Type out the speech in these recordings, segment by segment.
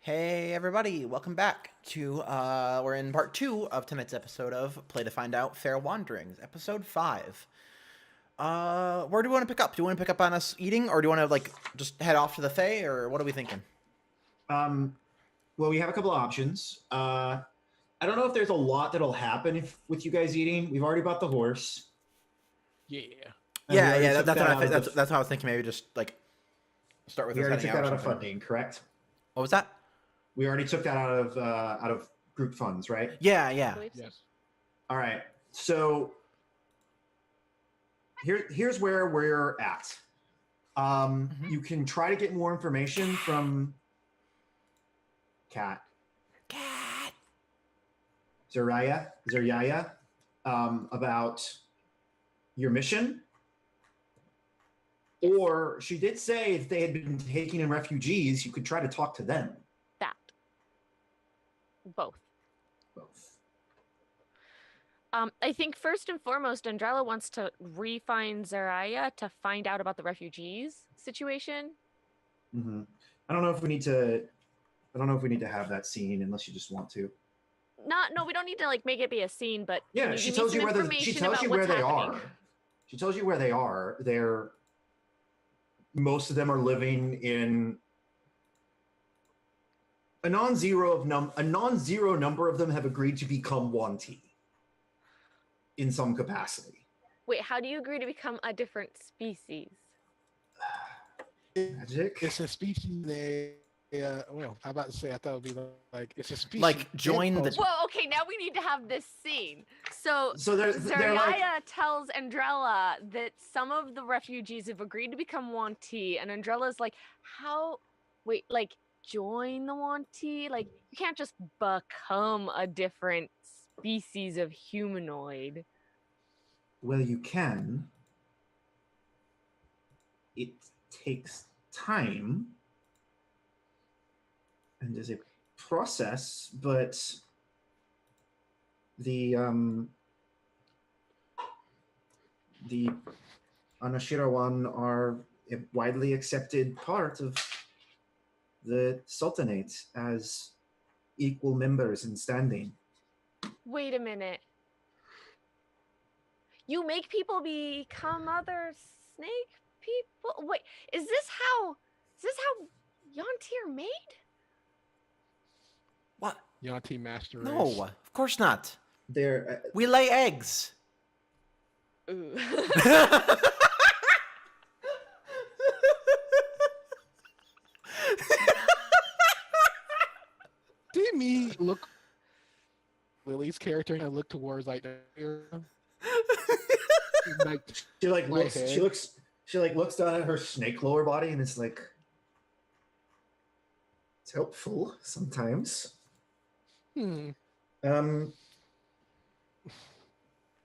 Hey everybody, welcome back to we're in part 2 of tonight's episode of Play to Find Out Fair Wanderings, episode 5. Where do we want to pick up? Do you want to pick up on us eating, or do you want to like just head off to the Fae, or what are we thinking? Well, we have a couple of options. I don't know if there's a lot that'll happen with you guys eating. We've already bought the horse. Yeah. And we already Yeah, took that's that what I out think. of the, That's how I was thinking. Maybe just like start with we us already heading took out that or out of something. funding, correct? What was that? We already took that out of group funds, right? Yeah. Yes. All right. So here's where we're at. You can try to get more information from Cat Zariah, about your mission. Or she did say if they had been taking in refugees, you could try to talk to them. That. Both. I think first and foremost, Andrella wants to re-find Zariah to find out about the refugees situation. Mm-hmm. I don't know if we need to have that scene unless you just want to. No, we don't need to like make it be a scene, but Yeah, she tells you where they are. She tells you where they are. Most of them are living in a non-zero number of them have agreed to become Wanti in some capacity. Wait, how do you agree to become a different species? Magic. It's a species they well, I'm about to say I thought it would be like it's a species. Like join the Well, okay, now we need to have this scene. So they're Zariah like, tells Andrella that some of the refugees have agreed to become Wanti, and Andrella's like, how like join the Wanti? Like you can't just become a different species of humanoid. well, you can. It takes time and is a process, but the Anashirawan are a widely accepted part of the Sultanate as equal members in standing. Wait a minute. You make people become other snake people? Wait, is this how Yanti are made? what? Yanti Master Race. No, of course not. They're We lay eggs. Ooh. Did me look Lily's character and look towards like the like she like my looks head. she looks down at her snake lower body and it's like it's helpful sometimes.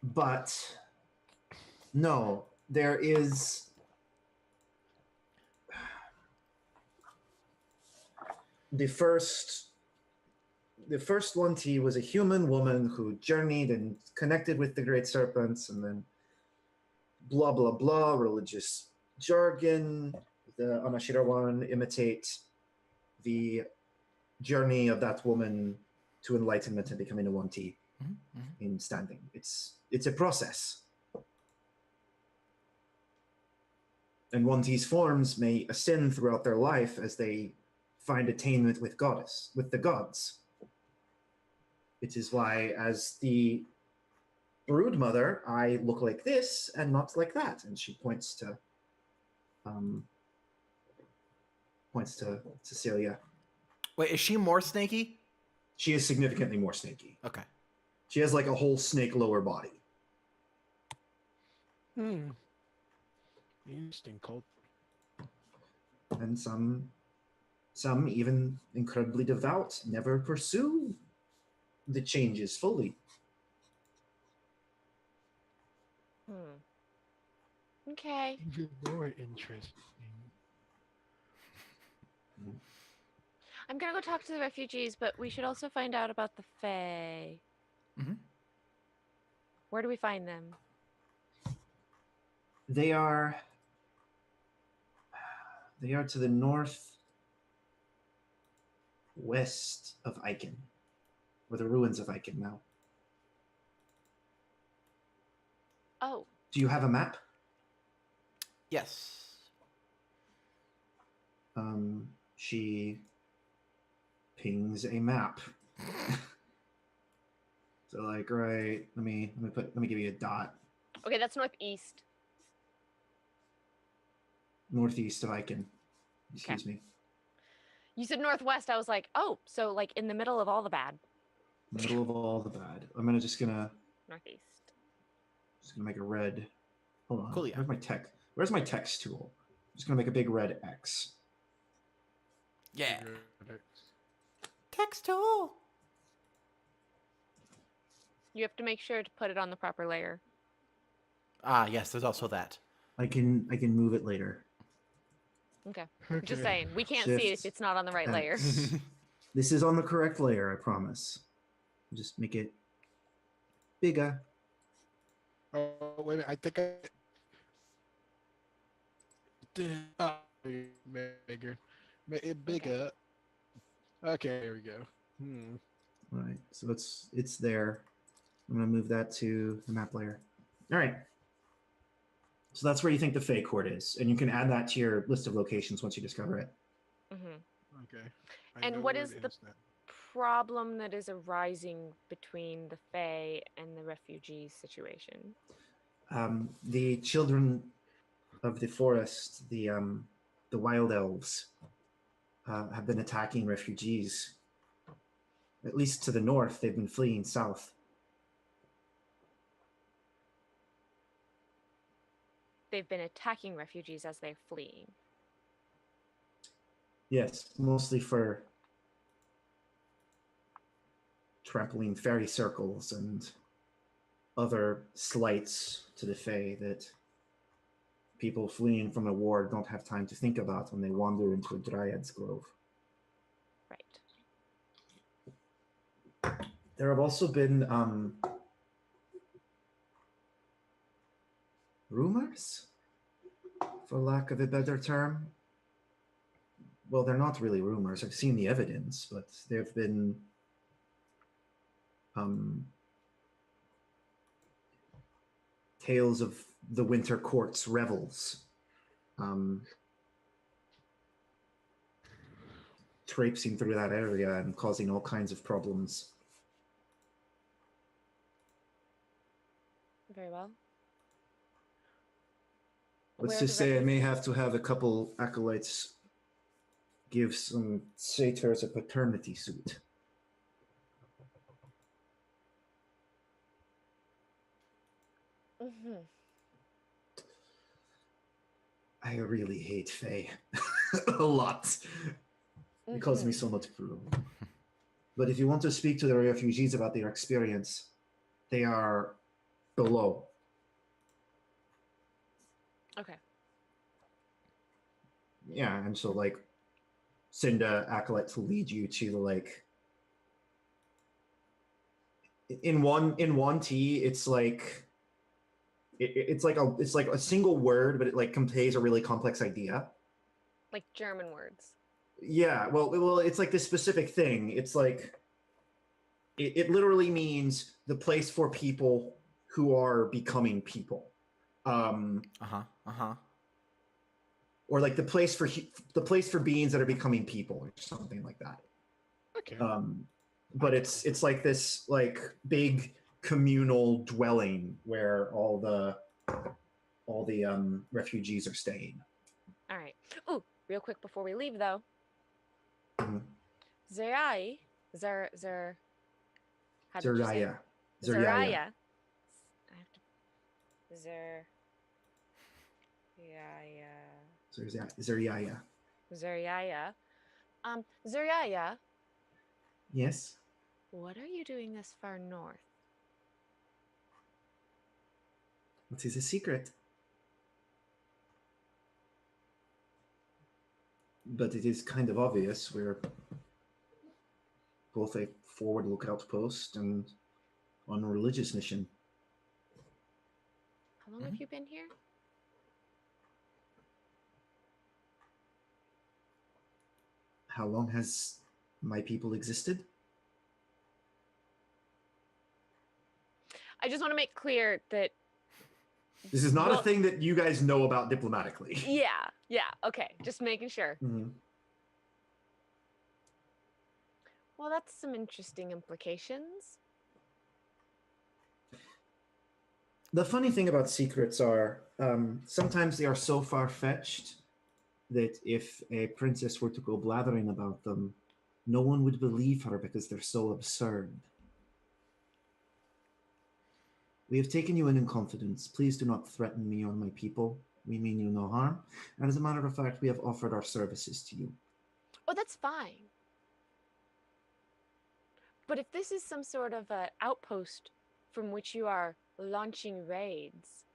But no, there is the first one T was a human woman who journeyed and connected with the great serpents, and then blah blah blah religious jargon. The Anashirawan imitate the journey of that woman to enlightenment and becoming a one T in standing. It's a process. And one T's forms may ascend throughout their life as they find attainment with the gods. It is why, as the brood mother, I look like this and not like that. And she points to Cecilia. Wait, is she more snaky? She is significantly more snaky. Okay. She has like a whole snake lower body. Interesting cult. And some even incredibly devout never pursue the changes fully. Okay. Even more interesting. I'm gonna go talk to the refugees, but we should also find out about the Fae. Where do we find them? They are to the north west of Aiken, or the ruins of Aiken now. Oh, Do you have a map? Yes. She pings a map. So like, right, let me give you a dot. okay, that's northeast. Northeast of Aiken. Excuse me. You said northwest. I was like, oh, so like in the middle of all the bad. Middle of all the bad. Just gonna Northeast. make a red. Hold on. Cool, yeah. Where's my text tool? I'm just gonna make a big red X. Yeah. Text tool. You have to make sure to put it on the proper layer. Ah, yes. There's also that. I can move it later. Okay. Just saying, we can't see it if Shift it's not on the right layer. X. This is on the correct layer, I promise. Just make it bigger. Oh, wait a minute. I think I. Bigger. Make it bigger. Okay, here we go. All right, so it's there. I'm gonna move that to the map layer. All right. So that's where you think the Fey Court is, and you can add that to your list of locations once you discover it. Mm-hmm. Okay. And what is the problem that is arising between the Fae and the refugee situation? The children of the forest, the wild elves, have been attacking refugees. At least to the north, they've been fleeing south. They've been attacking refugees as they're fleeing. Yes, mostly for trampling fairy circles and other slights to the Fae that people fleeing from a war don't have time to think about when they wander into a Dryad's Grove. Right. There have also been rumors, for lack of a better term. Well, they're not really rumors. I've seen the evidence, but there have been tales of the Winter Court's revels, traipsing through that area and causing all kinds of problems. Very well. Let's Where just the say I may have to have a couple acolytes give some satyrs a paternity suit. Mm-hmm. I really hate Faye a lot. It causes me so much problem. But if you want to speak to the refugees about their experience, they are below. Okay. Yeah, and so like send a acolyte to lead you to like in one T, it's like it's like a single word, but it like conveys a really complex idea. Like German words. Yeah, well, it's like this specific thing. It's like it literally means the place for people who are becoming people. Or like the place for beings that are becoming people, or something like that. Okay. But it's like this like big communal dwelling where all the refugees are staying. All right. Ooh, real quick before we leave though. Mm-hmm. Zerai, Zer. How did you say it? Zeraya. I have to. Zeraya. Zeriaya. Zeriaya, Yes. what are you doing this far north? What is a secret? But it is kind of obvious. We're both a forward lookout post and on a religious mission. How long have you been here? How long has my people existed. I just want to make clear that This is not a Well- thing that you guys know about diplomatically. yeah, okay, just making sure. Mhm. Well, that's some interesting implications. The funny thing about secrets are sometimes they are so far-fetched that if a princess were to go blathering about them, no one would believe her because they're so absurd. We have taken you in confidence. Please do not threaten me or my people. We mean you no harm. And as a matter of fact, we have offered our services to you. Oh, that's fine. But if this is some sort of an outpost from which you are launching raids,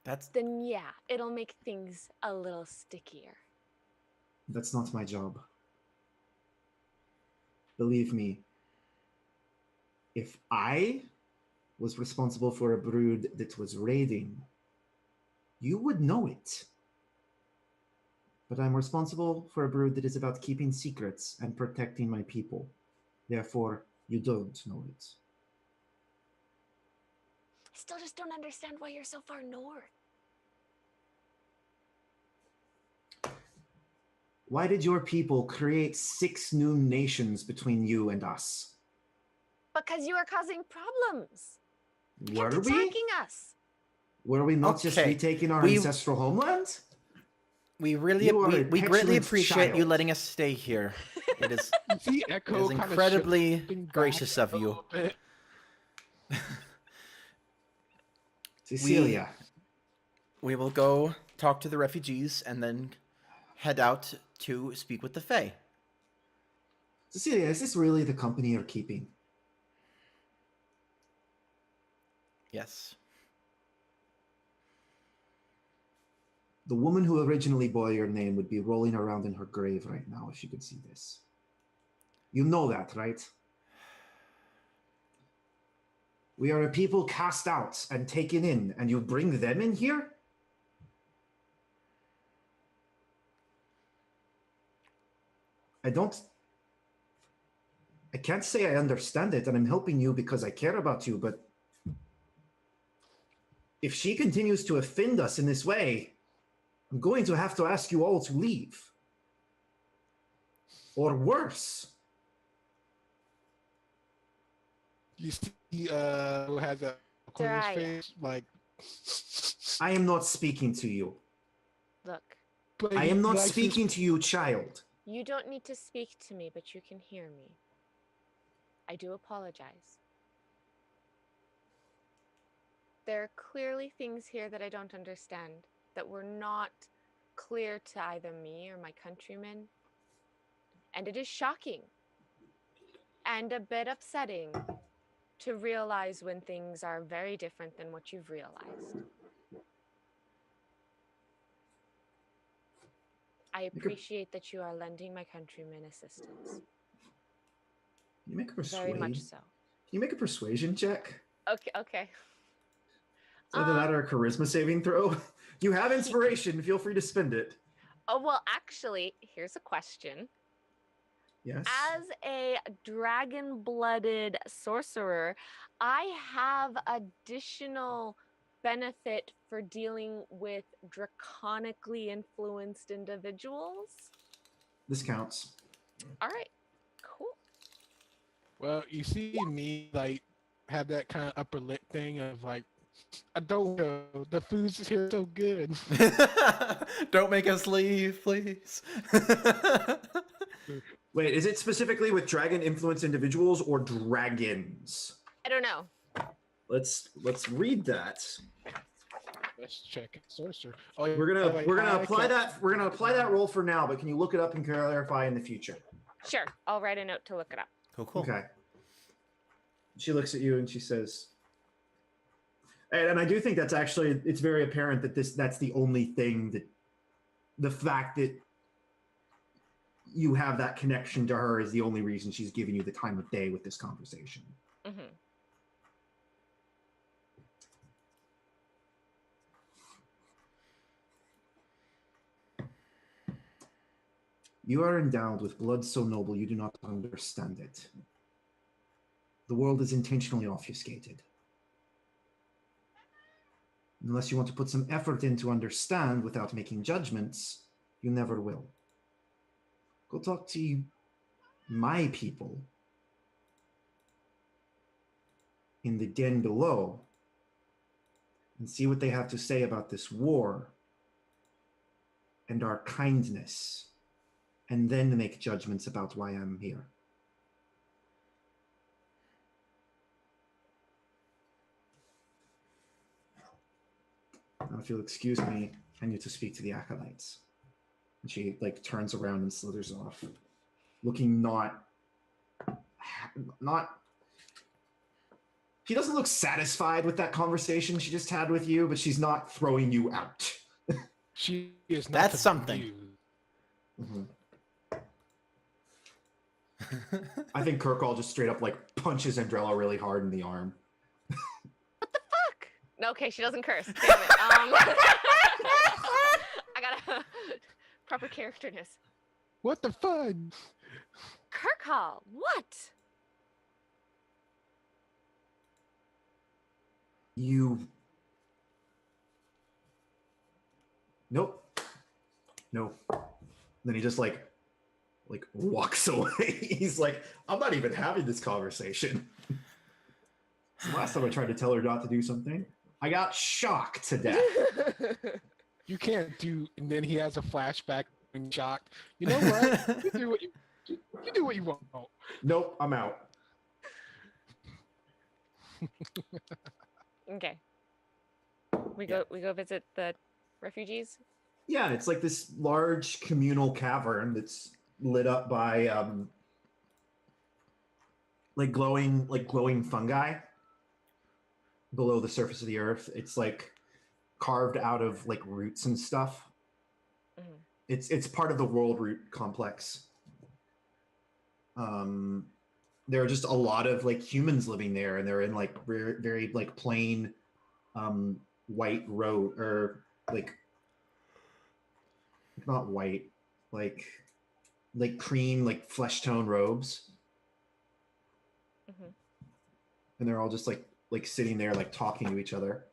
That's then yeah, it'll make things a little stickier. That's not my job. Believe me, if I was responsible for a brood that was raiding, you would know it. But I'm responsible for a brood that is about keeping secrets and protecting my people. Therefore, you don't know it. I still just don't understand why you're so far north. Why did your people create 6 new nations between you and us? Because you are causing problems. You Were kept we? attacking us. Were we not just Okay, retaking our we- ancestral homeland? we really You are a we greatly petulant appreciate you child. letting us stay here. It is You see it Echo is kind of incredibly shifting back gracious a of you. little bit. Cecilia, We will go talk to the refugees and then head out to speak with the Fae. Cecilia, is this really the company you're keeping? Yes. The woman who originally bore your name would be rolling around in her grave right now if she could see this. You know that, right? We are a people cast out and taken in, and you bring them in here? I can't say I understand it, and I'm helping you because I care about you, but if she continues to offend us in this way, I'm going to have to ask you all to leave. Or worse. You see, who has a look on his Soraya. face, like. I am not speaking to you. Look, But I he am not likes his- speaking to you, child. you don't need to speak to me, but you can hear me. I do apologize. There are clearly things here that I don't understand, that were not clear to either me or my countrymen. And it is shocking and a bit upsetting to realize when things are very different than what you've realized. I appreciate that you are lending my countrymen assistance. Can you make a Very much persuade? so. Can you make a persuasion check? Okay. Is either that or a charisma saving throw? You have he- inspiration. Feel free to spend it. Oh, well, actually, here's a question. Yes. As a dragon-blooded sorcerer, I have additional benefit for dealing with draconically influenced individuals. This counts. All right, cool. Well, you see me like have that kind of upper lip thing of like, I don't know, the food's here so good. Don't make us leave, please. Wait, is it specifically with dragon influenced individuals or dragons? I don't know. Let's read that. Let's check it. Sorcerer. Oh, We're gonna wait, we're gonna I apply can't- that we're gonna apply that roll for now, but can you look it up and clarify in the future? Sure, I'll write a note to look it up. Cool. Okay. She looks at you and she says, and I do think that's actually it's very apparent that that's the only thing that the fact that you have that connection to her is the only reason she's giving you the time of day with this conversation. Mm-hmm. You are endowed with blood so noble you do not understand it. The world is intentionally obfuscated. Unless you want to put some effort in to understand without making judgments, you never will. Go talk to my people in the den below and see what they have to say about this war and our kindness, and then make judgments about why I'm here. Now, if you'll excuse me, I need to speak to the acolytes. And she like turns around and slithers off, looking not. She doesn't look satisfied with that conversation she just had with you, but she's not throwing you out. She is not. That's something. Mm-hmm. I think Kirkall just straight up like punches Andrella really hard in the arm. What the fuck? No, okay, she doesn't curse. Damn it. I gotta proper characterness. What the fuck? Kirkall, what? You. Nope. No. Then he just like walks away. He's like, I'm not even having this conversation. The last time I tried to tell her not to do something, I got shocked to death. You can't do. And then he has a flashback and shocked. You know what? You do what you want. Nope, I'm out. Okay. We go visit the refugees. Yeah, it's like this large communal cavern that's lit up by like glowing fungi below the surface of the earth. It's like carved out of like roots and stuff. Mhm. It's part of the world root complex. There are just a lot of like humans living there, and they're in like very like plain white robe, or like not white, like cream, like flesh tone robes. Mhm. And they're all just like sitting there like talking to each other,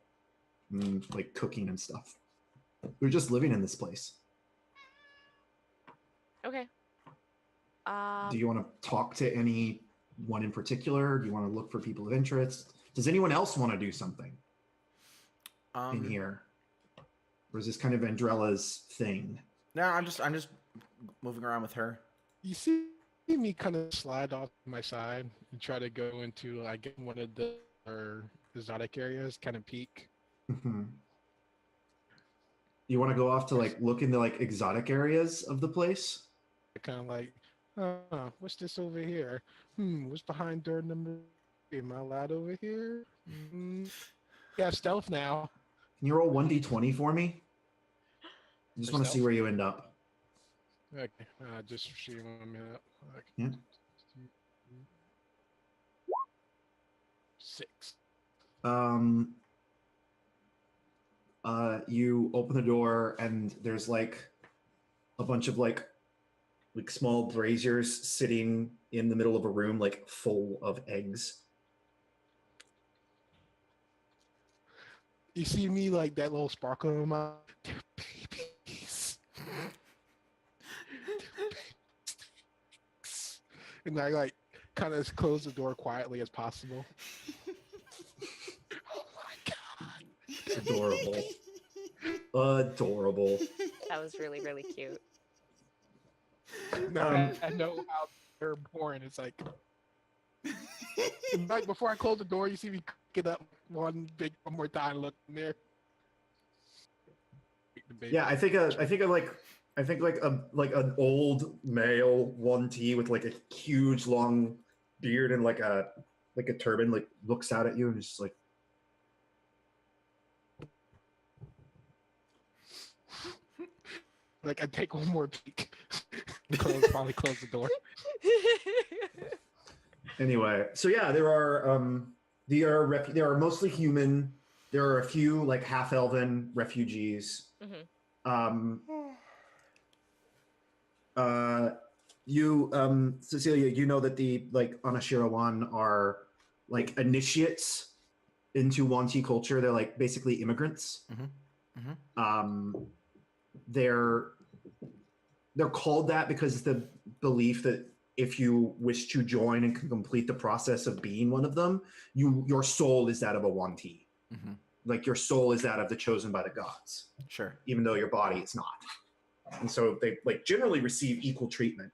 and, like cooking and stuff. They're just living in this place. Okay. Do you want to talk to anyone in particular? Do you want to look for people of interest? Does anyone else want to do something in here? Or is this kind of Andrella's thing? No, I'm just moving around with her. You see me kind of slide off my side and try to go into like one of the exotic areas, kind of peek. Mm-hmm. You want to go off to like look into like exotic areas of the place? Kind of like, what's this over here? What's behind door number 3? Am I allowed over here? Yeah, stealth now. Can you roll 1d20 for me? I just want to see where you end up. Okay, just see 1 minute. Okay. Yeah. 6. You open the door and there's like a bunch of like small braziers sitting in the middle of a room, like full of eggs. You see me like that little sparkle in my eye? They're babies. And I like kind of close the door quietly as possible. Oh my god. Adorable. Adorable. That was really, really cute. No, I know how they're born. It's like, right before I close the door, you see me get up one more time, look in there. Yeah, I think an old male 1T with like a huge long beard and like a turban like looks out at you and is just like, I take one more peek. Finally close the door. Anyway, so yeah, there are mostly human. There are a few like half-elven refugees. Mhm. Cecilia, you know that the like Anashirawan are like initiates into Wanti culture. They're like basically immigrants. They're called that because it's the belief that if you wish to join and can complete the process of being one of them, your soul is that of a Wanti. Like your soul is that of the chosen by the gods. Sure. Even though your body is not. And so they like generally receive equal treatment.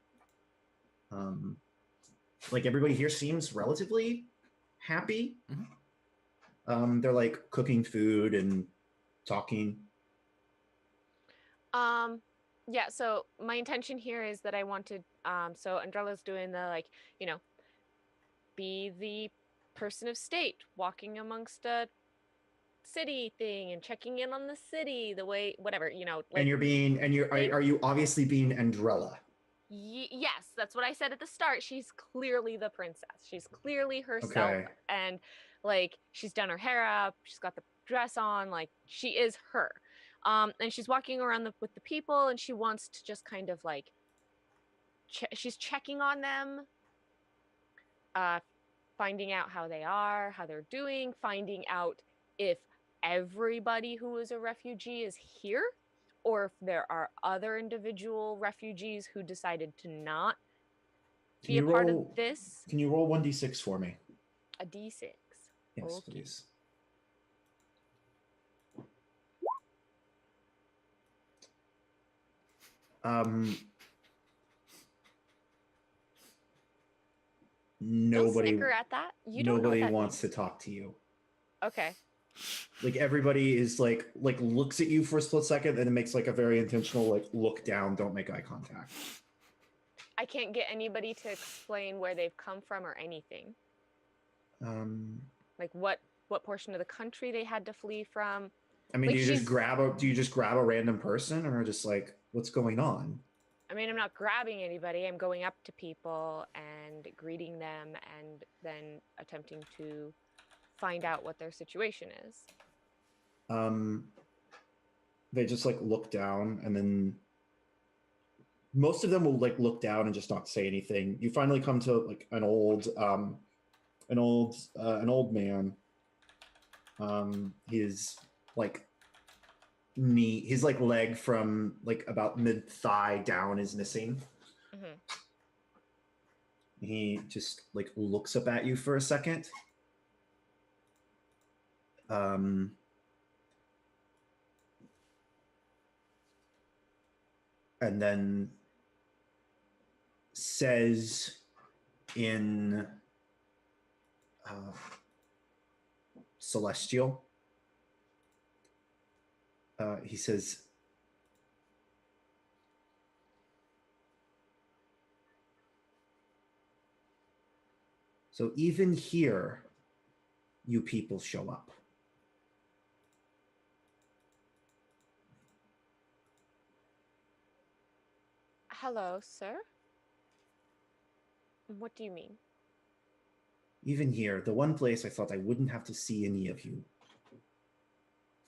Like everybody here seems relatively happy. They're like cooking food and talking. Yeah, so my intention here is that I wanted so Andrella's doing the like, you know, be the person of state walking amongst a city thing and checking in on the city the way whatever, you know, like And you're being are you obviously being Andrella? Yes, that's what I said at the start. She's clearly the princess. She's clearly herself. Okay. And like she's done her hair up, she's got the dress on, like she is her. And she's walking around with the people and she wants to just kind of like she's checking on them, finding out how they are, how they're doing, finding out if everybody who is a refugee is here or if there are other individual refugees who decided to not be a part of this. Can you roll 1d6 for me? A d6. Yes, Okay. please. Nobody Don't snicker at that. You don't nobody know what that wants means. to talk to you. Okay. Like everybody is like looks at you for a split second and it makes like a very intentional like look down, don't make eye contact. I can't get anybody to explain where they've come from or anything. Like what portion of the country they had to flee from. I mean, like do you just grab a random person or just like what's going on? I mean, I'm not grabbing anybody. I'm going up to people and greeting them and then attempting to find out what their situation is. They just like look down and then most of them will like look down and just not say anything. You finally come to like an old man. His like knee, his like leg from like about mid thigh down is missing. He just like looks up at you for a second. And then says in Celestial, he says, so even here, you people show up. Hello, sir. What do you mean? Even here, the one place I thought I wouldn't have to see any of you.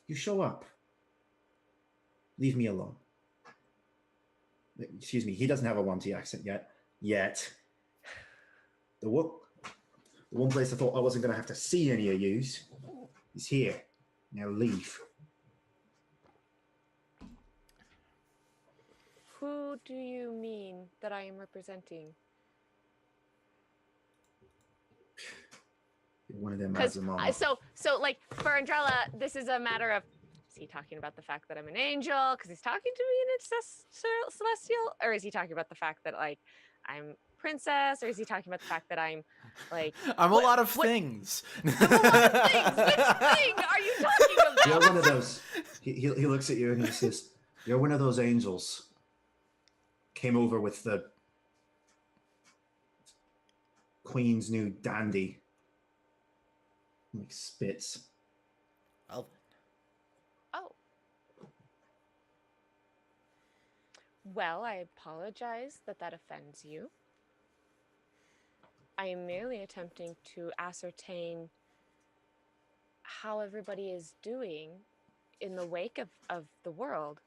You show up. Leave me alone. Excuse me, he doesn't have a Wanti accent yet. The one place I thought I wasn't going to have to see any of yous is here. Now leave. Who do you mean that I am representing? One of them has a mom. So like for Andrella, this is a matter of, is he talking about the fact that I'm an angel because he's talking to me in a celestial, or is he talking about the fact that like I'm princess, or is he talking about the fact that I'm like I'm a lot of things. I'm a lot of things. Which thing are you talking about? You're one of those. He looks at you and he says, "You're one of those angels. Came over with the Queen's new dandy." Like spits. Well, Oh. Well, I apologize that offends you. I am merely attempting to ascertain how everybody is doing in the wake of the world.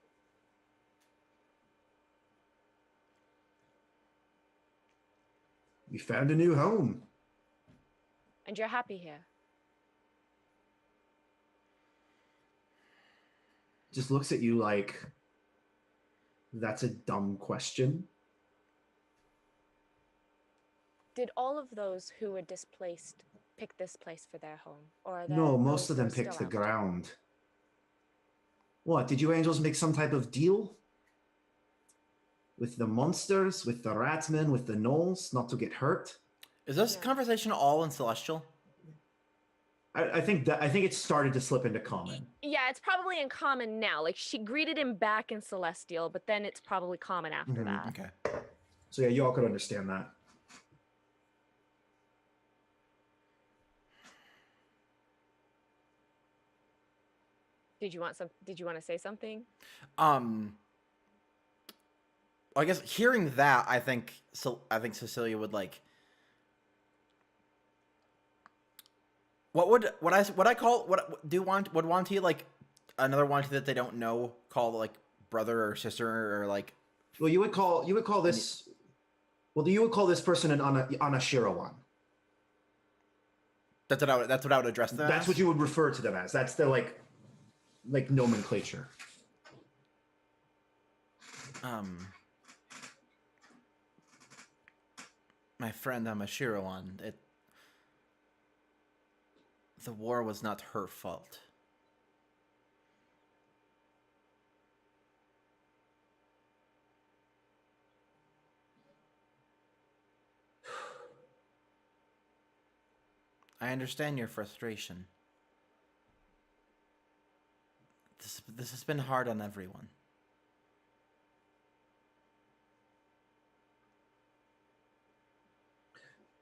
We found a new home. And you're happy here. Just looks at you like, that's a dumb question. Did all of those who were displaced pick this place for their home? Or are there No, most those of who them are still picked the out? ground. What, did you angels make some type of deal? With the monsters, with the ratsmen, with the gnolls, not to get hurt? Is this No. conversation all in Celestial? I think it started to slip into common. Yeah, it's probably in common now. Like, she greeted him back in Celestial, but then it's probably common after Mhm. that. Okay. So yeah, you all could understand that. Did you want to say something? I guess hearing that, I think Cecilia would like. Would Wanty like another Wanty that they don't know call like brother or sister or like? Well, you would call this. Well, you would call this person an Anashirawan. That's what I would address them That's as? what you would refer to them as. That's the like nomenclature. My friend Amashirawan, the war was not her fault. I understand your frustration. This has been hard on everyone.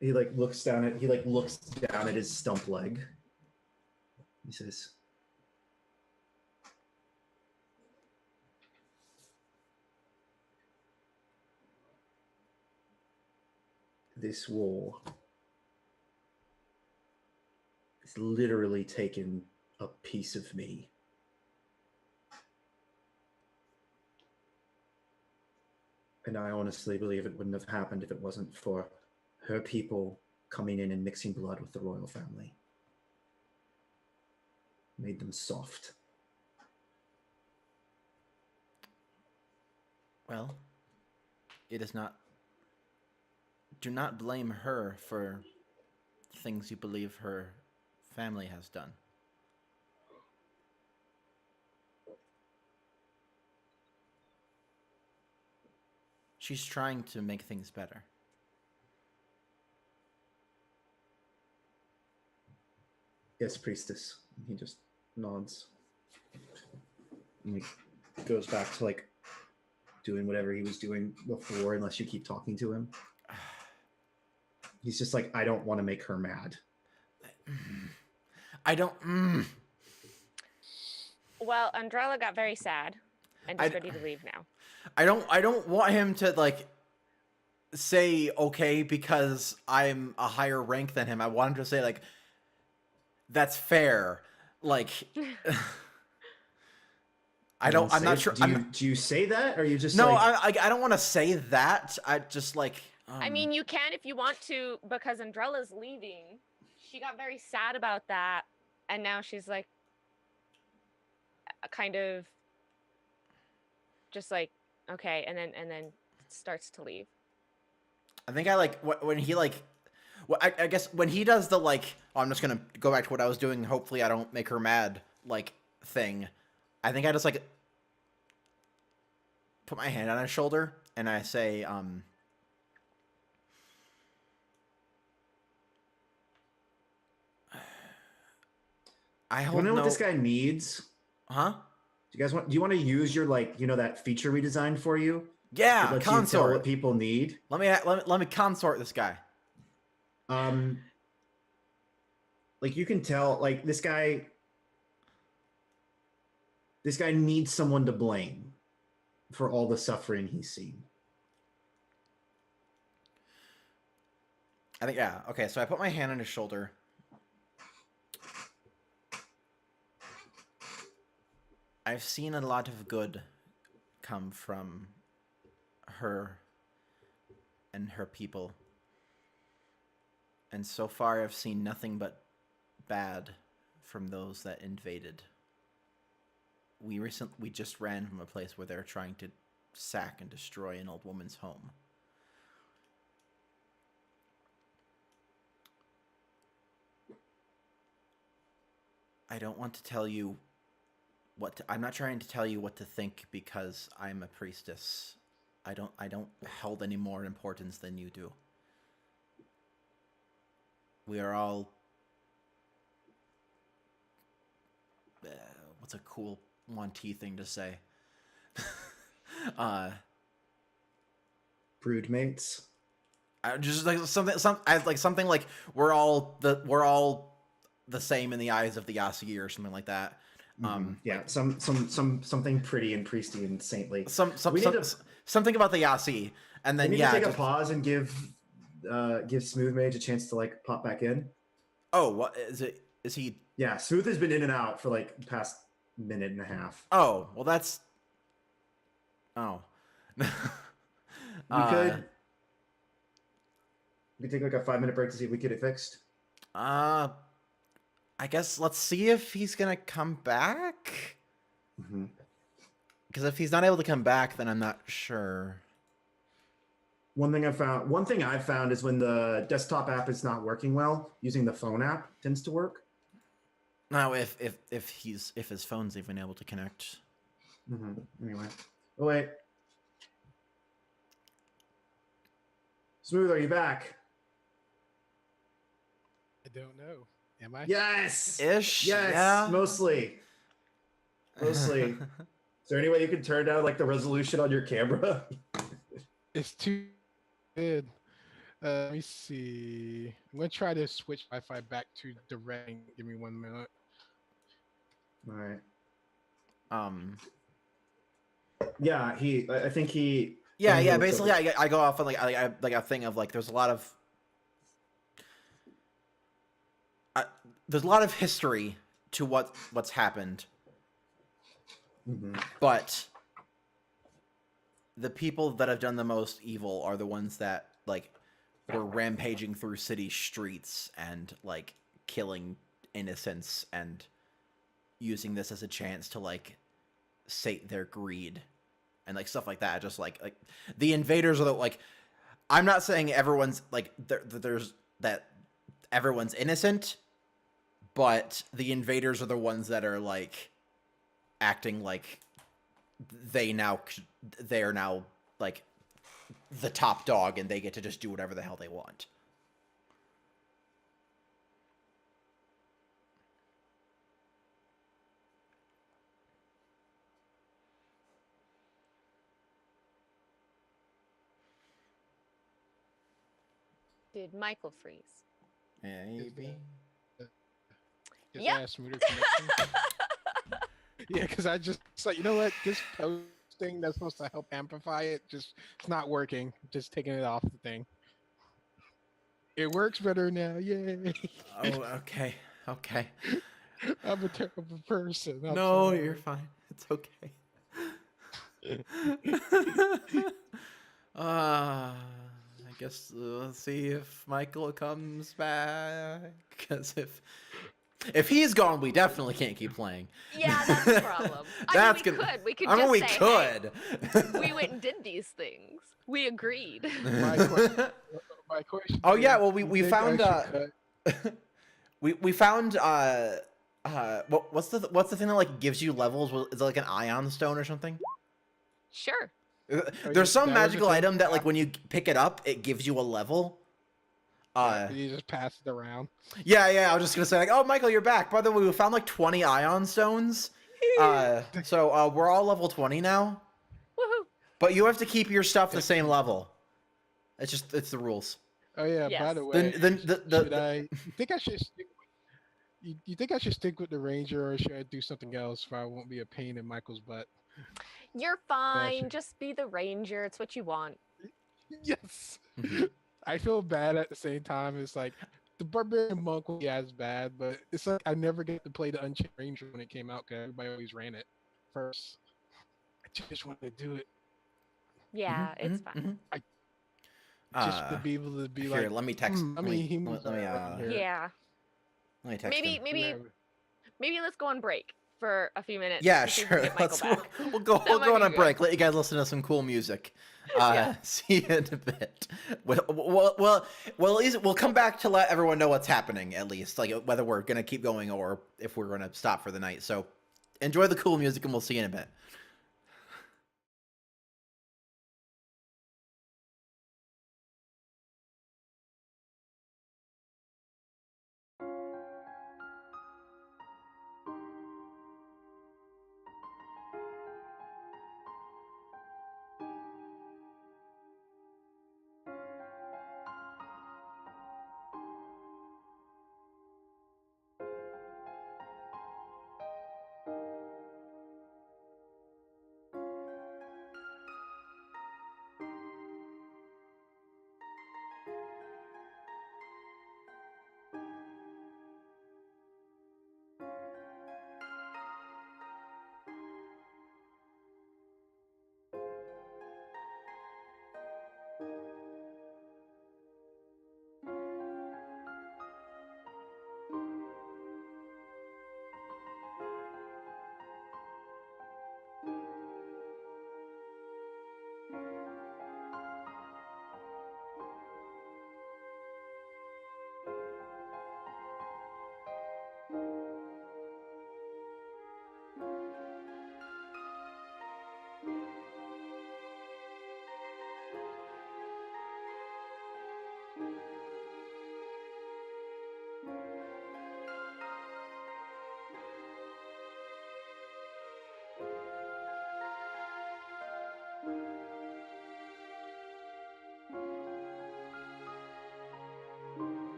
He looks down at his stump leg. He says, "This war has literally taken a piece of me. And I honestly believe it wouldn't have happened if it wasn't for her people coming in and mixing blood with the royal family. Made them soft." Well, it is not. Do not blame her for things you believe her family has done. She's trying to make things better. "Yes, priestess." He just nods. And he goes back to doing whatever he was doing before, unless you keep talking to him. He's just like, "I don't want to make her mad." I don't. Well, Andrella got very sad and is ready to leave now. I don't want him to like say okay because I'm a higher rank than him. I want him to say like that's fair. Like I'm not sure. Do you say that, or you just no? like... I don't want to say that. I just like. I mean, you can if you want to, because Andrella's leaving. She got very sad about that, and now she's like, kind of, just like, okay, and then starts to leave. I think I like when he like. Well, I guess when he does the like, oh, I'm just gonna go back to what I was doing. Hopefully, I don't make her mad. Like thing. I think I just like put my hand on his shoulder and I say, I Do hope you want to know what this guy needs? Huh? Do you want to use your that feature we designed for you? Yeah, It lets you tell consort. what people need. Let me consort this guy. You can tell this guy needs someone to blame for all the suffering he's seen. I think yeah. Okay, so I put my hand on his shoulder. I've seen a lot of good come from her and her people. And so far, I've seen nothing but bad from those that invaded. We just ran from a place where they're trying to sack and destroy an old woman's home. I don't want to tell you I'm not trying to tell you what to think because I'm a priestess. I don't hold any more importance than you do. We are all what's a cool Monty thing to say? Broodmates. Just like something like we're all the same in the eyes of the Yasugi or something like that. Yeah, something pretty and priesty and saintly. Something about the Yasugi, and then we need to take a pause and give Smooth Mage a chance to like pop back in. Oh, what is it? Is he? Yeah, Smooth has been in and out for like the past minute and a half. Oh, well, that's. Oh. We could take like a 5-minute break to see if we get it fixed. I guess let's see if he's gonna come back. Because if he's not able to come back, then I'm not sure. One thing I've found is when the desktop app is not working well, using the phone app tends to work. No, if his phone's even able to connect. Anyway, oh wait, Smooth, are you back? I don't know. Am I? Yes. Ish. Yes. Yeah. Mostly. Is there any way you can turn down like the resolution on your camera? It's too good. Let me see. I'm gonna try to switch Wi-Fi back to direct. Give me 1 minute. All right. Yeah, I think he. Yeah. Basically, I go off on like a thing of like there's a lot of history to what's happened, but the people that have done the most evil are the ones that like were rampaging through city streets and like killing innocents and using this as a chance to like sate their greed and like stuff like that. Just like the invaders are the like. I'm not saying everyone's like there's that everyone's innocent, but the invaders are the ones that are like acting like they're now like the top dog and they get to just do whatever the hell they want. Did Michael freeze? Maybe. Yep. Smoother connection. Yeah, because I just like, you know what, this post thing that's supposed to help amplify it, it's not working. Just taking it off the thing. It works better now. Yay. Oh, okay. I'm a terrible person. I'm No, sorry. you're fine. It's okay. I guess let's see if Michael comes back. Because if he's gone, we definitely can't keep playing. Yeah, that's the problem. We could just say, could. Hey, we went and did these things. We agreed. My question. Oh yeah, is, well do we you think found I should cut- we found what's the thing that like gives you levels? Is it like an ion stone or something? Sure. There's some that was magical the thing? item that like when you pick it up, it gives you a level. You just pass it around. Yeah, I was just gonna say like, oh Michael, you're back. By the way, we found like 20 ion stones. So we're all level 20 now. Woohoo. But you have to keep your stuff the same level. It's the rules. Oh yeah. Yes. By the way, Then you think I should stick? You think I should stick with the ranger, or should I do something else so I won't be a pain in Michael's butt? You're fine. Just be the ranger. It's what you want. Yes. I feel bad at the same time. It's like the barbarian monk was as bad, but it's like I never get to play the Unchained Ranger when it came out because everybody always ran it first. I just wanted to do it. Yeah, it's fine. just to be able to be Here, like, let me text. how Let many me humans let me are around here? Yeah. let me text Maybe him. maybe let's go on break for a few minutes Yeah, to see if we can sure. get Michael back. We'll That might go on be a good. break. Let you guys listen to some cool music. Yeah. See you in a bit. Well, at least we'll come back to let everyone know what's happening. At least, like whether we're gonna keep going or if we're gonna stop for the night. So, enjoy the cool music, and we'll see you in a bit.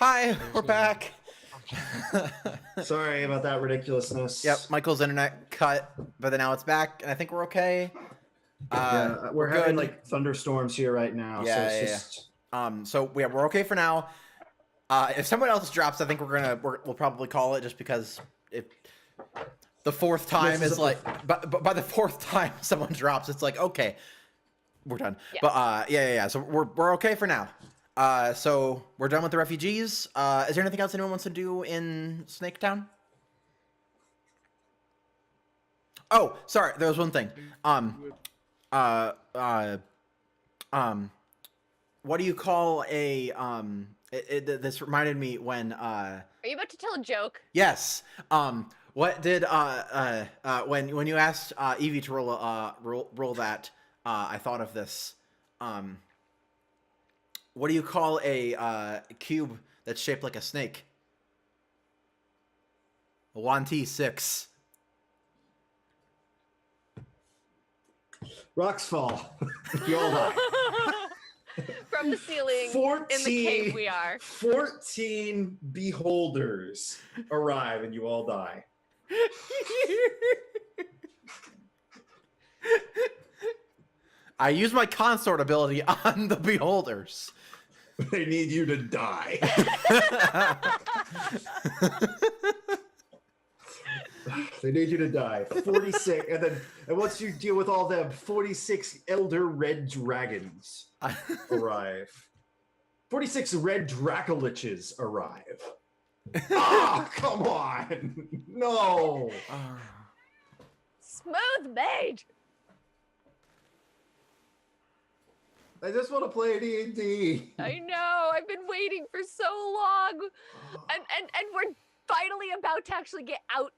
Hi, we're back. Sorry about that ridiculousness. Yep, Michael's internet cut, but then now it's back, and I think we're okay. Yeah, we're having good. like thunderstorms here right now. Yeah, so it's yeah, just So yeah, we're okay for now. If someone else drops, I think we'll probably call it, just because if the fourth time This is is like, by the fourth time someone drops, it's like, okay, we're done. Yeah. But yeah. So we're okay for now. So we're done with the refugees. Is there anything else anyone wants to do in Snake Town? Oh, sorry, there was one thing. What do you call a this reminded me when Are you about to tell a joke? yes. What did when you asked Evie to roll that, I thought of this. What do you call a cube that's shaped like a snake? A Wanti 6. rocks fall. You all die. From the ceiling 14, in the cave we are. 14 beholders arrive and you all die. I use my consort ability on the beholders. They need you to die. They need you to die. 46, and once you deal with all them, 46 elder red dragons arrive. 46 red Dracoliches arrive. Ah, come on! No! Smooth mage. I just want to play D&D. I know. I've been waiting for so long, and we're finally about to actually get out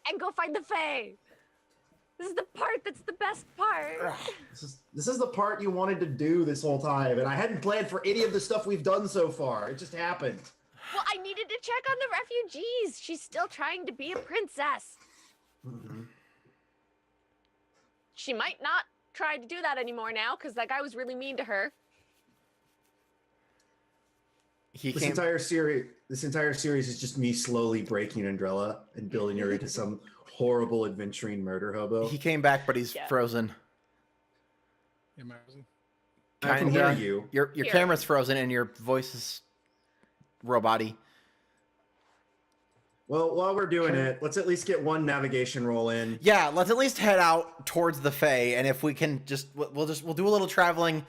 and go find the Fae. This is the part that's the best part. This is the part you wanted to do this whole time, and I hadn't planned for any of the stuff we've done so far. It just happened. Well, I needed to check on the refugees. She's still trying to be a princess. Mm-hmm. She might not try to do that anymore now, because that guy was really mean to her. This entire series is just me slowly breaking Andrella and building her into some horrible adventuring murder hobo. He came back, but he's frozen. Am I frozen? I can hear you. Your Here. camera's frozen and your voice is robot-y. Well, while we're doing it, let's at least get one navigation roll in. Yeah, let's at least head out towards the Fae, and if we can we'll do a little traveling,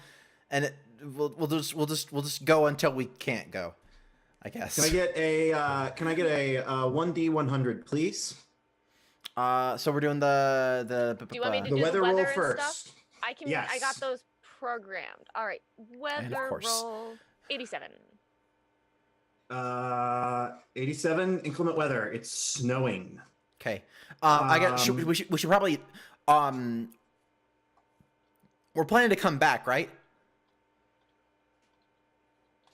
and we'll just go until we can't go, I guess. Can I get a 1D100, please? So we're doing the Do you want me to The do weather the roll weather and first. stuff? I can. Yes. I got those programmed. All right. Weather course. roll 87. 87, inclement weather. It's snowing. Okay. I got. We should probably. We're planning to come back, right?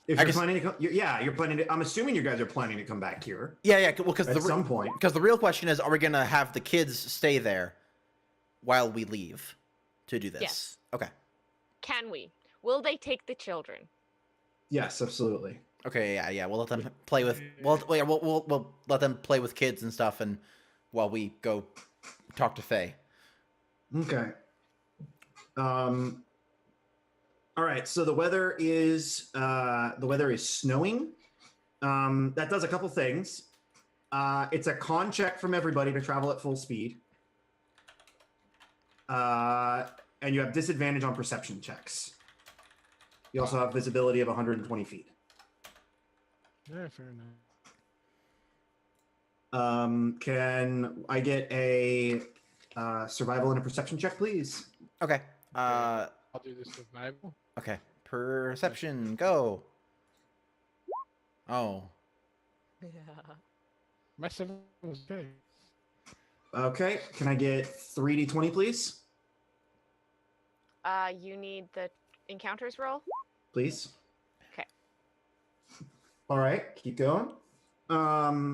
If you're planning to come, you're planning to. I'm assuming you guys are planning to come back here Yeah. Well, because at some point. Because the real question is, are we gonna have the kids stay there while we leave to do this? Yes. Okay. Can we? Will they take the children? Yes, absolutely. Okay. Yeah. We'll let them play with. We'll let them play with kids and stuff, and while we go talk to Faye. Okay. All right. So the weather is snowing. That does a couple things. It's a con check from everybody to travel at full speed. And you have disadvantage on perception checks. You also have visibility of 120 feet. Yeah, fair enough. Can I get a survival and a perception check, please? Okay. I'll do the survival. Okay. Perception. Go. Oh. My 7 was okay. Okay. Can I get 3d20, please? You need the encounters roll. Please. Okay. All right. Keep going.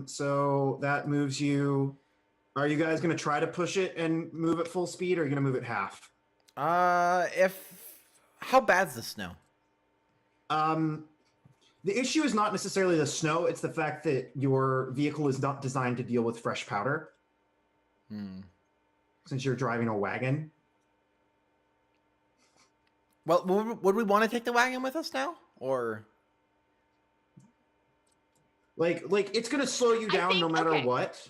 So that moves you. Are you guys going to try to push it and move at full speed, or are you going to move it half? How bad's the snow? The issue is not necessarily the snow; it's the fact that your vehicle is not designed to deal with fresh powder. Since you're driving a wagon. Well, would we want to take the wagon with us now, or like it's gonna slow you down no matter what?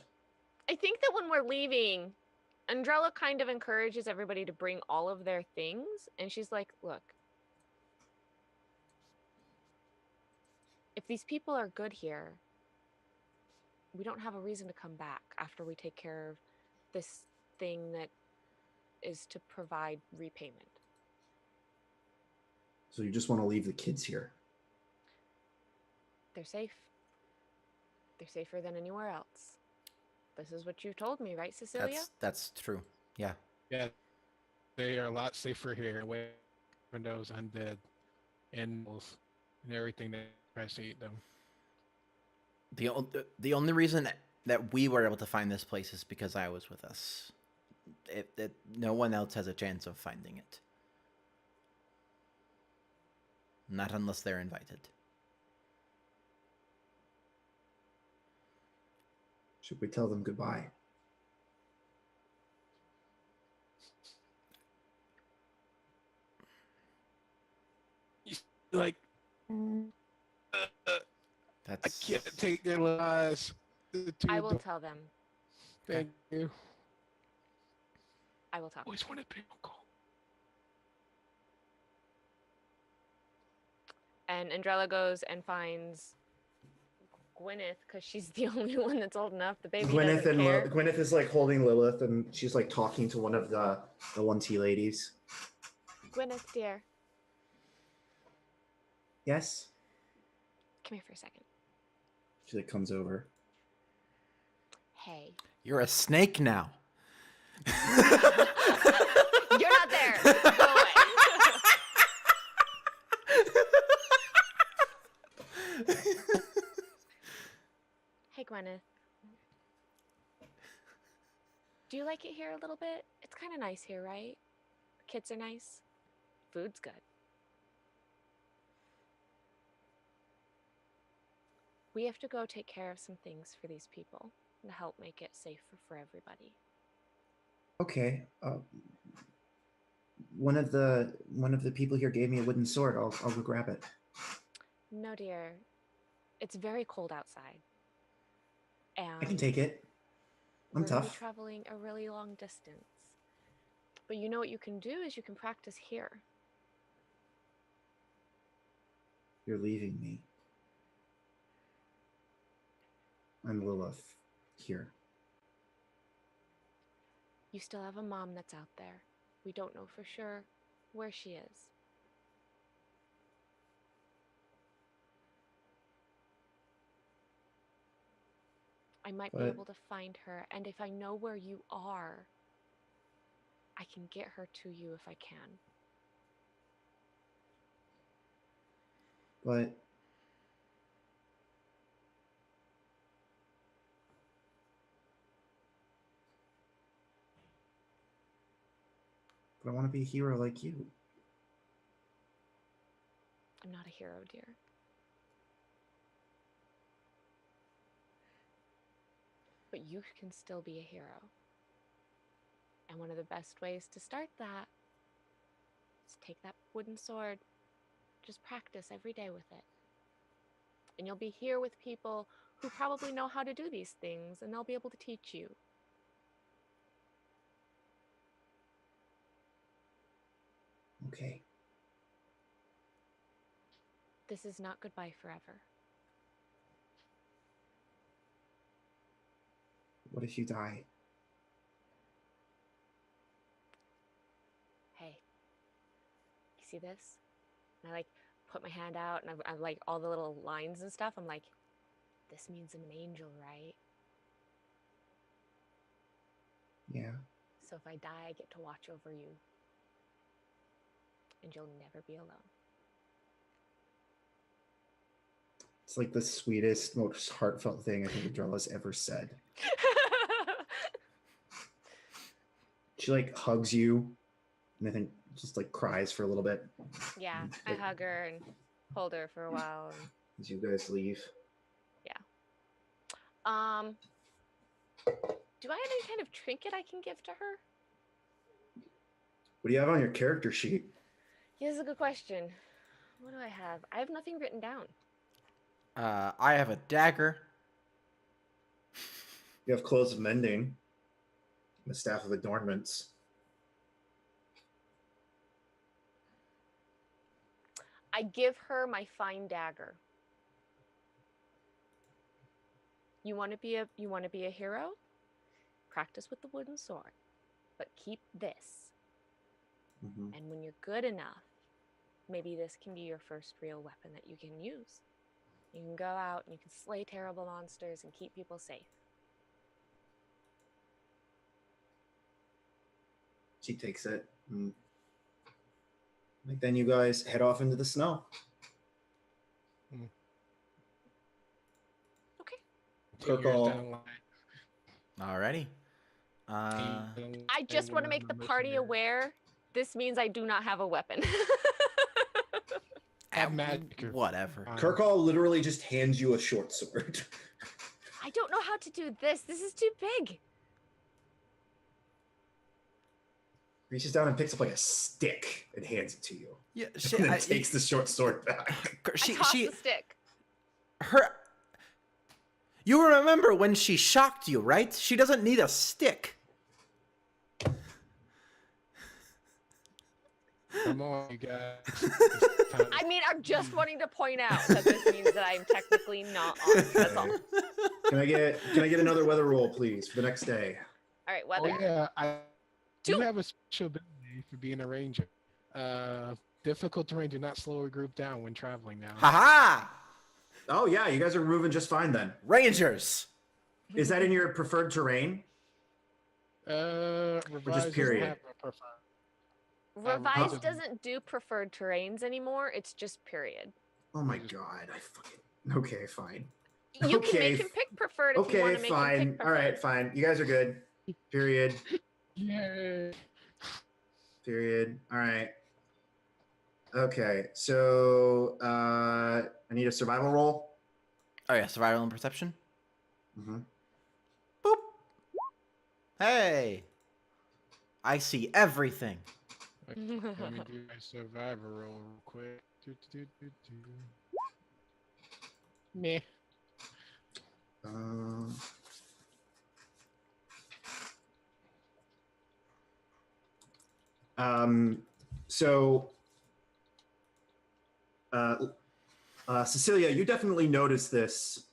I think that when we're leaving, Andrella kind of encourages everybody to bring all of their things, and she's like, look, if these people are good here, we don't have a reason to come back after we take care of this thing that is to provide repayment. So you just want to leave the kids here? They're safe. They're safer than anywhere else. This is what you told me, right, Cecilia? That's true. Yeah. Yeah, they are a lot safer here. Away from those undead animals and everything that tries to eat them. The only reason that we were able to find this place is because I was with us. No one else has a chance of finding it. Not unless they're invited. Should we tell them goodbye? Like, That's... I can't take their lives. I will tell them. Thank you. I will tell them. Always wanted to be uncle. And Andrella goes and finds Gwyneth because she's the only one that's old enough. The baby doesn't care. Gwyneth is like holding Lilith, and she's like talking to one of the 1T ladies. Gwyneth, dear. Yes. Come here for a second. She like comes over. Hey. You're a snake now. You're not there. Go away. Hey, Gwyneth. Do you like it here a little bit? It's kind of nice here, right? The kids are nice. Food's good. We have to go take care of some things for these people to help make it safer for everybody. Okay. One of the people here gave me a wooden sword. I'll go grab it. No, dear. It's very cold outside. And I can take it. I'm we're gonna be tough. traveling a really long distance. But you know what you can do is you can practice here. You're leaving me. I'm Lilith here. You still have a mom that's out there. We don't know for sure where she is. I might be able to find her, and if I know where you are, I can get her to you if I can. But I want to be a hero like you. I'm not a hero, dear. But you can still be a hero. And one of the best ways to start that is take that wooden sword. Just practice every day with it. And you'll be here with people who probably know how to do these things, and they'll be able to teach you. Okay. This is not goodbye forever. What if you die? Hey, you see this? And I like put my hand out, and I've like all the little lines and stuff. I'm like, this means I'm an angel, right? Yeah. So if I die, I get to watch over you. And you'll never be alone. It's like the sweetest, most heartfelt thing I think Adrela's ever said. She like hugs you, and I think just like cries for a little bit. Yeah, I hug her and hold her for a while. And as you guys leave. Do I have any kind of trinket I can give to her? What do you have on your character sheet? Yeah, that's a good question. What do I have? I have nothing written down. I have a dagger. You have clothes of mending, and the staff of adornments. I give her my fine dagger. You want to be a hero? Practice with the wooden sword, but keep this. Mm-hmm. And when you're good enough, maybe this can be your first real weapon that you can use. You can go out and you can slay terrible monsters and keep people safe. She takes it. And then you guys head off into the snow. Okay. 10 years Kirkall. down the line. Alrighty. I just want to make the party aware. This means I do not have a weapon. Have magic. Whatever. Kirkall literally just hands you a short sword. I don't know how to do this. This is too big. Reaches down and picks up like a stick and hands it to you. Yeah, And then takes the short sword back. I toss the stick. You remember when she shocked you, right? She doesn't need a stick. Come on, you guys. I mean, I'm just wanting to point out that this means that I'm technically not on. That's all. Can I get another weather roll, please, for the next day? All right, Oh, weather. yeah, I do Two. have a special ability for being a ranger. Difficult terrain do not slow a group down when traveling now. Haha! Oh yeah, you guys are moving just fine then. Rangers. Is that in your preferred terrain? Revised doesn't period? have a preferred. Revised doesn't do preferred terrains anymore. It's just period. Oh my god, I fucking. Okay, fine. You can Okay, make him pick preferred if you Okay, want to make him fine. pick All preferred. right, fine. You guys are good. Period. Yay! Period. All right. Okay, so I need a survival roll. Oh yeah, survival and perception. Mm-hmm. Boop. Hey. I see everything. Let me do my survivor roll real quick. Meh. So, Cecilia, you definitely noticed this.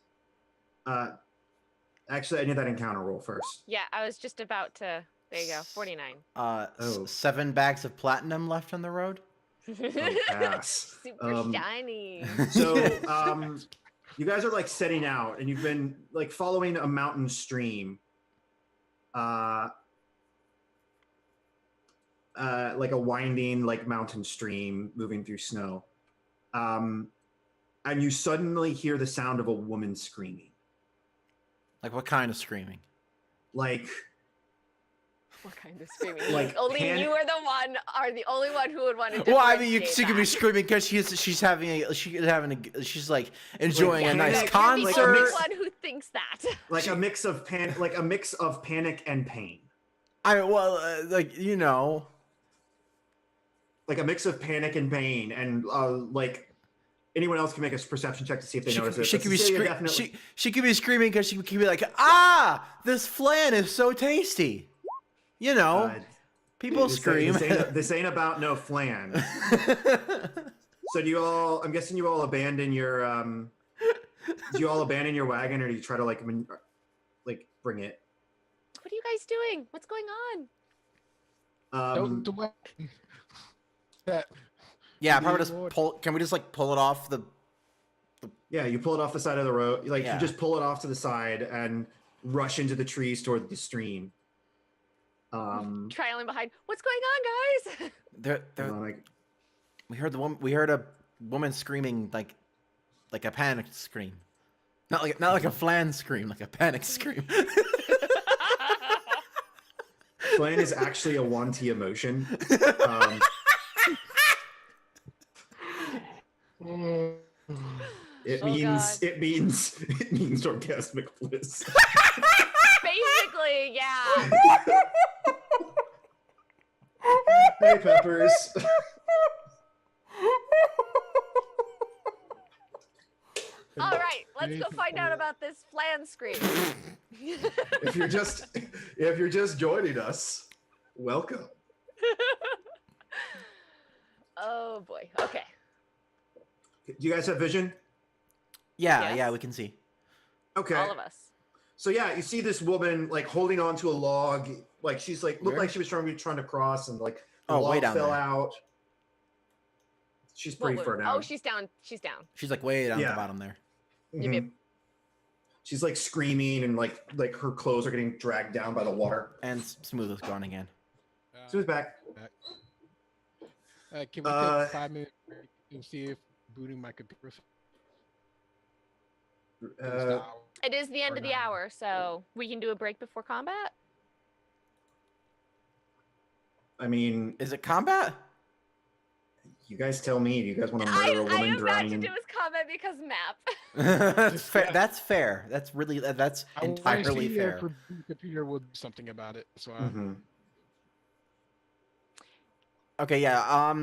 Actually, I need that encounter roll first. Yeah, I was just about to. There you go, 49. Oh. 7 bags of platinum left on the road. Oh, pass. Super shiny. So, you guys are like setting out, and you've been like following a mountain stream. Like a winding like mountain stream moving through snow. And you suddenly hear the sound of a woman screaming. Like what kind of screaming? Like What kind of screaming? Like only you are the only one who would want to. Well, I mean, differentiate she could be that. screaming because she's like enjoying a nice panic, You're the concert. only one who thinks that. like a mix of panic and pain. Like you know. Like a mix of panic and pain, and like anyone else can make a perception check to see if they notice it. She but could be Cecilia screaming. definitely- She could be screaming because she could be like, "Ah, this flan is so tasty." You know, people scream. This ain't about no flan. So do you all? I'm guessing you all abandon your. Do you all abandon your wagon, or do you try to like bring it? What are you guys doing? What's going on? That. Yeah, Please, probably just Lord. pull. Can we just like pull it off the? Yeah, you pull it off the side of the road. Like Yeah. you just pull it off to the side and rush into the trees toward the stream. Trailing behind. What's going on, guys? We heard a woman screaming like a panic scream, not like a flan scream, like a panic scream. Flan is actually a wanty emotion. Um, It Oh, means God. it means it means orgasmic bliss. Basically, yeah. Hey, Peppers. All right, let's go find out about this flan scream. If you're just joining us, welcome. Oh boy. Okay. Do you guys have vision? Yeah, Yes. yeah, we can see. Okay. All of us. So yeah, you see this woman like holding onto a log, like she's like looked Where? like she was trying to cross, and like the Oh, way log down fell there. out. She's pretty What far wound? down. Oh, she's down. She's down. She's like way down at Yeah. the bottom there. Yep, yep. Mhm. She's like screaming, and like her clothes are getting dragged down by the water. And Smooth is gone again. So he's back. Can we take a 5-minute break and see if booting my computer? It is the end Or of the not. hour, so we can do a break before combat. I mean, Is it combat? you guys tell me. Do you guys want to I murder a woman drowning imagined in? it was combat because map. That's fair. That's fair. That's really that's I want to entirely see fair. if the computer will do something about it. So Mhm. Okay, yeah.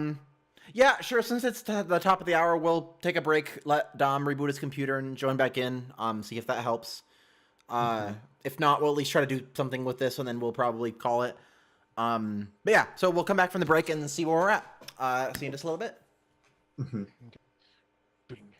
Yeah, sure. Since it's the top of the hour, we'll take a break. Let Dom reboot his computer and join back in. See if that helps. If not, we'll at least try to do something with this, and then we'll probably call it. But yeah, so we'll come back from the break and see where we're at. See you in just a little bit. Mhm. Bing.